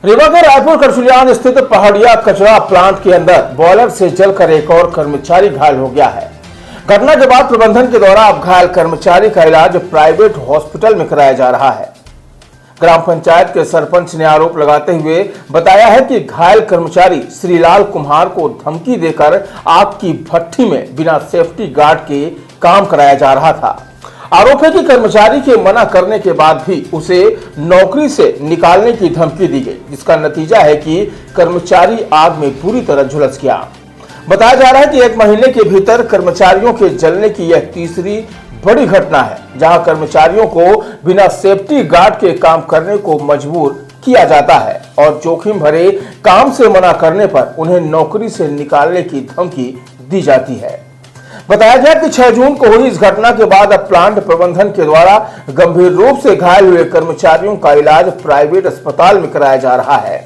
रीवा के रायपुर करचुलियान स्थित पहाड़िया कचरा प्लांट के अंदर बॉयलर से जलकर एक और कर्मचारी घायल हो गया है। घटना के बाद प्रबंधन के द्वारा अब घायल कर्मचारी का इलाज प्राइवेट हॉस्पिटल में कराया जा रहा है। ग्राम पंचायत के सरपंच ने आरोप लगाते हुए बताया है कि घायल कर्मचारी श्रीलाल कुम्हार को धमकी देकर आग की भट्ठी में बिना सेफ्टी गार्ड के काम कराया जा रहा था। आरोप है कि कर्मचारी के मना करने के बाद भी उसे नौकरी से निकालने की धमकी दी गई, जिसका नतीजा है कि कर्मचारी आग में पूरी तरह झुलस गया। बताया जा रहा है कि एक महीने के भीतर कर्मचारियों के जलने की यह तीसरी बड़ी घटना है, जहां कर्मचारियों को बिना सेफ्टी गार्ड के काम करने को मजबूर किया जाता है और जोखिम भरे काम से मना करने पर उन्हें नौकरी से निकालने की धमकी दी जाती है। बताया गया कि 6 जून को हुई इस घटना के बाद अब प्लांट प्रबंधन के द्वारा गंभीर रूप से घायल हुए कर्मचारियों का इलाज प्राइवेट अस्पताल में कराया जा रहा है।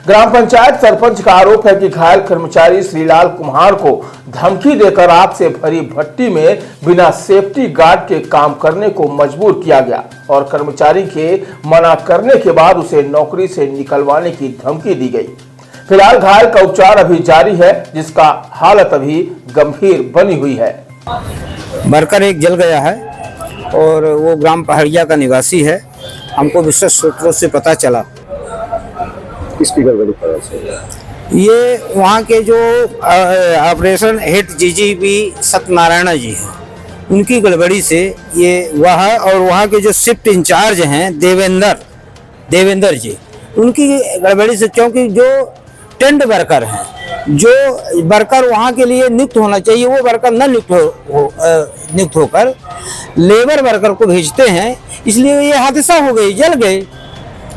ग्राम पंचायत सरपंच का आरोप है कि घायल कर्मचारी श्रीलाल कुम्हार को धमकी देकर आग से भरी भट्टी में बिना सेफ्टी गार्ड के काम करने को मजबूर किया गया और कर्मचारी के मना करने के बाद उसे नौकरी से निकलवाने की धमकी दी गई। फिलहाल घायल का उपचार अभी जारी है, जिसका हालत अभी गंभीर बनी हुई है। वर्कर एक जल गया है और वो ग्राम पहाड़िया का निवासी है। हमको विशेष सूत्रों से पता चला। किसकी गड़बड़ी पता चला? ये वहाँ के जो ऑपरेशन हेड जीजीपी सत्यनारायण जी हैं, उनकी गड़बड़ी से ये हुआ है। और वहाँ के जो शिफ्ट इंचार्ज हैं देवेंद्र जी, उनकी गड़बड़ी से, क्योंकि जो टेंट वर्कर हैं, जो वर्कर वहाँ के लिए नियुक्त होना चाहिए, वो वर्कर न नियुक्त होकर लेबर वर्कर को भेजते हैं, इसलिए ये हादसा हो गई, जल गए।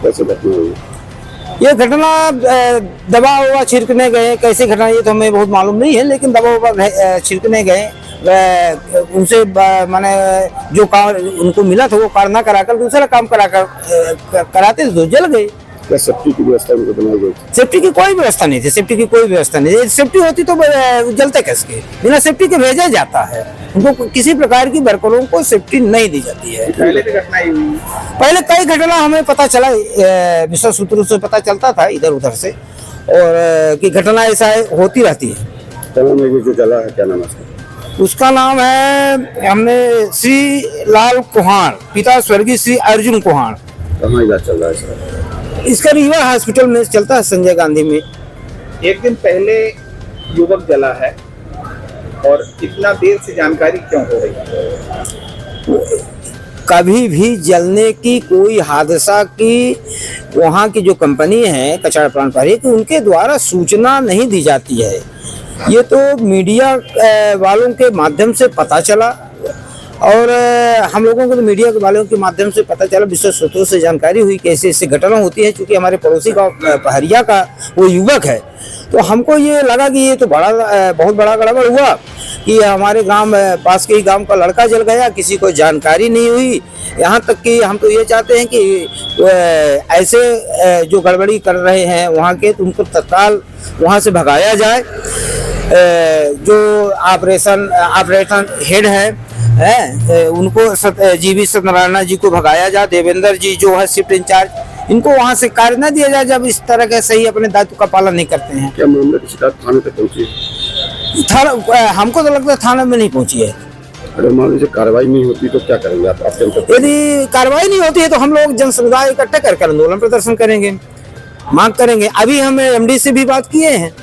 कैसे घटना हुई? ये घटना दवा ववा छिड़कने गए, कैसे घटना ये तो हमें बहुत मालूम नहीं है, लेकिन दवा ववा छिड़कने गए, उनसे माने जो काम उनको मिला था वो कार्य न कराकर दूसरा काम कराते तो जल गए। क्या सेफ्टी की व्यवस्था उनको बनाई गई? सेफ्टी की कोई व्यवस्था नहीं थी। सेफ्टी की कोई व्यवस्था नहीं। सेफ्टी होती तो जलते कैसे? बिना सेफ्टी के भेजा जाता है। उनको किसी प्रकार की वर्करों को सेफ्टी नहीं दी जाती है। पहले भी घटना हुई? पहले कई घटना हमें पता चला, विशेष सूत्रों से पता चलता था इधर उधर से, और कि घटना ऐसा होती रहती है। जो जला है क्या नाम है उसका? नाम है हमने श्री लाल कुम्हार, पिता स्वर्गीय श्री अर्जुन कुम्हार। कहाँ इलाज चल रहा है सर? इसका रीवा हॉस्पिटल में चलता है, संजय गांधी में। एक दिन पहले युवक जला है और इतना देर से जानकारी क्यों हो रही? कभी भी जलने की कोई हादसा की वहाँ की जो कंपनी है कचरा प्लांट पर, उनके द्वारा सूचना नहीं दी जाती है। ये तो मीडिया वालों के माध्यम से पता चला और हम लोगों को तो मीडिया वालों के माध्यम से पता चला, विशेष सूत्रों से जानकारी हुई कि ऐसी घटना होती है। चूंकि हमारे पड़ोसी का पहाड़िया का वो युवक है, तो हमको ये लगा कि ये तो बहुत बड़ा गड़बड़ हुआ कि हमारे ग्राम पास के ही गांव का लड़का जल गया, किसी को जानकारी नहीं हुई। यहाँ तक कि हम तो ये चाहते हैं कि ऐसे जो गड़बड़ी कर रहे हैं वहाँ के, तो उनको तत्काल वहाँ से भगाया जाए। जो ऑपरेशन हेड है उनको जीवी सत्यनारायण जी को भगाया जाए। देवेंद्र जी जो है शिफ्ट इंचार्ज, इनको वहाँ से कार्य न दिया जाए जब इस तरह के सही अपने दायित्व का पालन नहीं करते हैं। क्या मामले की शिकायत थाने तक पहुंची? हमको तो लगता है थाने में नहीं पहुंची है। अगर मान लीजिए कार्रवाई नहीं होती तो क्या करेंगे आप? यदि कार्रवाई नहीं होती है तो हम लोग जन समुदाय इकट्ठा करके आंदोलन प्रदर्शन करेंगे, मांग करेंगे। अभी हम एमडी से भी बात किए हैं।